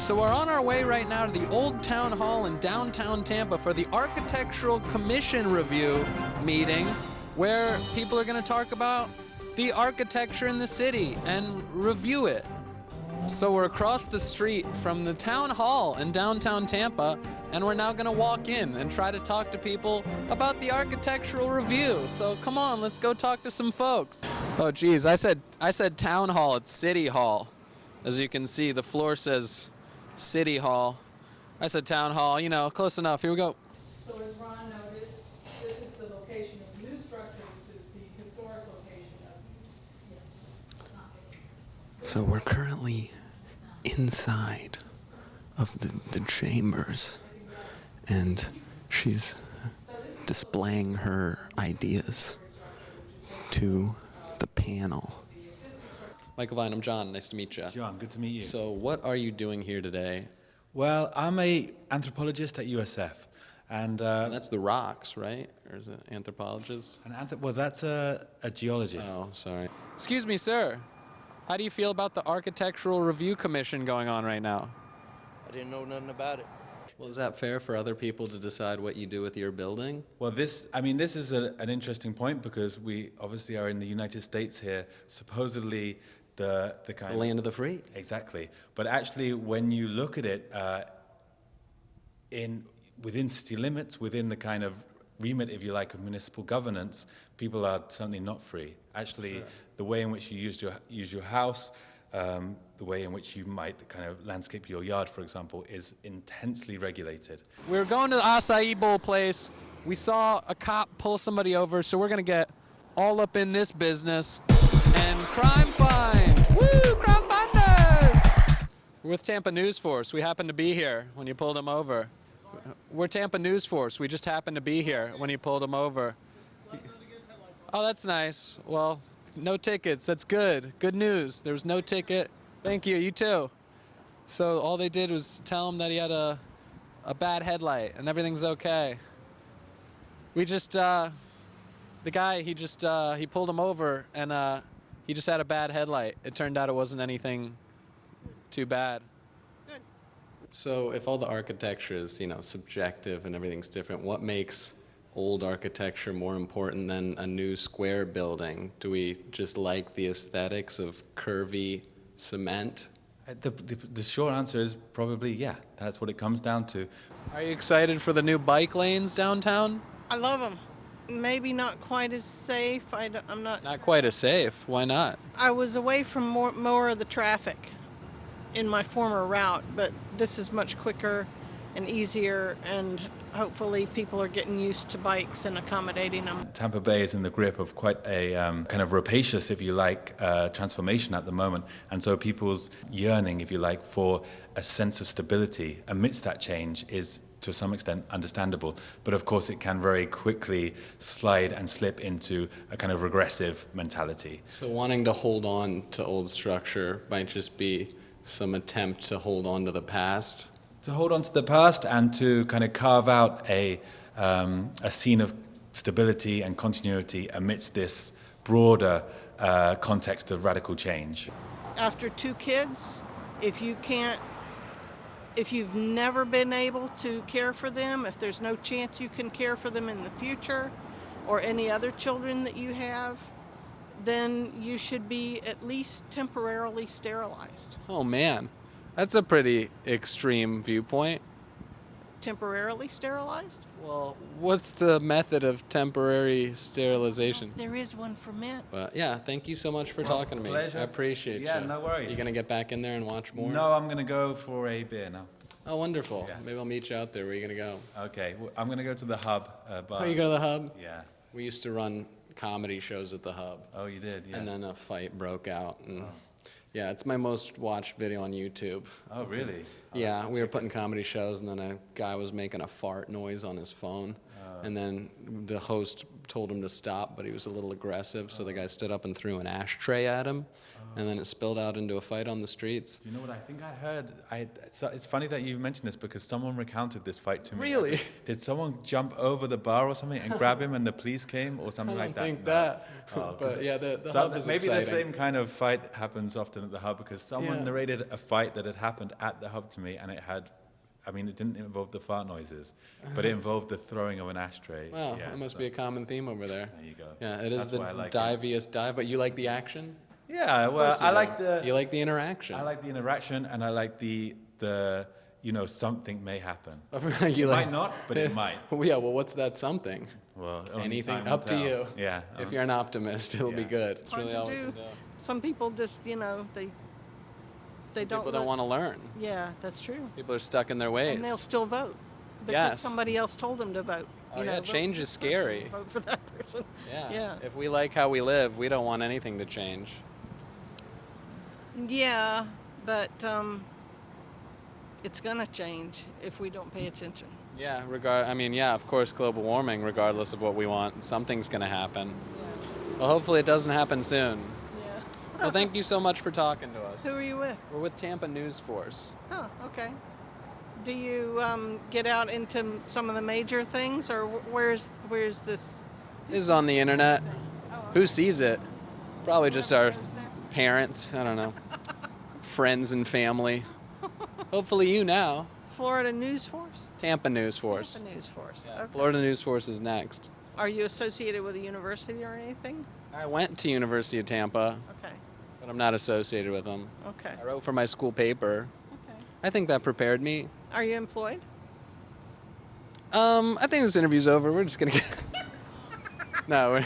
So we're on our way right now to the Old Town Hall in downtown Tampa for the Architectural Commission Review meeting, where people are going to talk about the architecture in the city and review it. So we're across the street from the town hall in downtown Tampa, and we're now gonna walk in and try to talk to people about the architectural review. So come on, let's go talk to some folks. Oh geez, I said town hall, it's city hall. As you can see, the floor says city hall. I said town hall, you know, close enough. Here we go. So as Ron noted, this is the location of the new structure, which is the historic location of, So we're currently inside of the chambers, and she's displaying her ideas to the panel. Michael Vine, I'm John. Nice to meet you. John, good to meet you. So what are you doing here today? Well, I'm a anthropologist at USF, and That's the rocks, right? Or is it anthropologist? well, that's a geologist. Oh, sorry. Excuse me, sir. How do you feel about the Architectural Review Commission going on right now? I didn't know nothing about it. Well, is that fair for other people to decide what you do with your building? Well, this is an interesting point because we obviously are in the United States here, supposedly the kind The land of the free. Exactly. But actually, when you look at it, within city limits, within the kind of remit, if you like, of municipal governance, people are certainly not free. Actually, Sure. The way in which you use your house, the way in which you might kind of landscape your yard, for example, is intensely regulated. We were going to the acai bowl place. We saw a cop pull somebody over, so we're going to get all up in this business. And crime find! Woo! Crime finders! We're with Tampa News Force. We happened to be here when you pulled him over. We're Tampa News Force. We just happened to be here when you pulled him over. Oh, that's nice. Well, no tickets. That's good. Good news. There was no ticket. Thank you. You too. So all they did was tell him that he had a bad headlight and everything's okay. We just, the guy, he pulled him over and he just had a bad headlight. It turned out it wasn't anything too bad. Good. So if all the architecture is, subjective and everything's different, what makes old architecture more important than a new square building? Do we just like the aesthetics of curvy cement? The short answer is probably yeah. That's what it comes down to. Are you excited for the new bike lanes downtown? I love them. Maybe not quite as safe. I'm not. Not quite as safe. Why not? I was away from more of the traffic in my former route, but this is much quicker and easier, and hopefully people are getting used to bikes and accommodating them. Tampa Bay is in the grip of quite a kind of rapacious, if you like, transformation at the moment. And so people's yearning, if you like, for a sense of stability amidst that change is to some extent understandable. But of course it can very quickly slide and slip into a kind of regressive mentality. So wanting to hold on to old structure might just be some attempt to hold on to the past? To hold on to the past and to kind of carve out a scene of stability and continuity amidst this broader context of radical change. After 2 kids, if you've never been able to care for them, if there's no chance you can care for them in the future, or any other children that you have, then you should be at least temporarily sterilized. Oh man, that's a pretty extreme viewpoint. Temporarily sterilized? Well, what's the method of temporary sterilization? There is one for men. But yeah, thank you so much for talking to me. pleasure. I appreciate you. Yeah, no worries. You gonna get back in there and watch more? No, I'm going to go for a beer now. Oh, wonderful. Yeah. Maybe I'll meet you out there. Where are you gonna go? Okay, I'm going to go to the Hub bar. Oh, you go to the Hub? Yeah. We used to run comedy shows at the Hub. Oh, you did, yeah. And then a fight broke out. And yeah, it's my most watched video on YouTube. Oh, really? Yeah, we were putting comedy shows, and then a guy was making a fart noise on his phone. And then the host told him to stop, but he was a little aggressive, so the guy stood up and threw an ashtray at him, and then it spilled out into a fight on the streets. You know what I think I heard? It's funny that you mentioned this because someone recounted this fight to me. Really? Did someone jump over the bar or something and grab him and the police came or something like that? I don't think No. that. Oh, But yeah, the so hub is maybe exciting. the same kind of fight happens often at the hub because someone Yeah. narrated a fight that had happened at the hub to me, and it didn't involve the fart noises, but it involved the throwing of an ashtray. Wow, Yeah, that must so be a common theme over there. There you go. Yeah, it is That's the why I like it. diviest dive, but you like the action? Yeah, well, I like the You like the interaction. I like the interaction, and I like the something may happen. You It like- might not, but it might. Well, yeah, well, what's that something? Well, only Anything, time will up to tell. you. Yeah. If you're an optimist, it'll be Yeah. good. It's Hard really to all we do. can do. Some people just, they don't. People don't want to learn. Yeah, that's true. People are stuck in their ways. And they'll still vote because Yes. somebody else told them to vote. Oh, yeah, vote change for is this person, scary. Vote for that person. Yeah. Yeah. If we like how we live, we don't want anything to change. Yeah, but it's gonna change if we don't pay attention. Yeah, of course, global warming, regardless of what we want, something's going to happen. Yeah. Well, hopefully it doesn't happen soon. Yeah. Well, thank you so much for talking to us. Who are you with? We're with Tampa News Force. Oh, okay. Do you get out into some of the major things, or where's this? This is on the internet. Oh, Who sees it? Probably just our goes there? parents. I don't know. Friends and family. Hopefully you now. Florida News Force. Tampa News Force. Tampa News Force. Yeah, Okay. Florida News Force is next. Are you associated with a university or anything? I went to University of Tampa, Okay. but I'm not associated with them. Okay. I wrote for my school paper. Okay. I think that prepared me. Are you employed? I think this interview's over. We're just gonna get. No,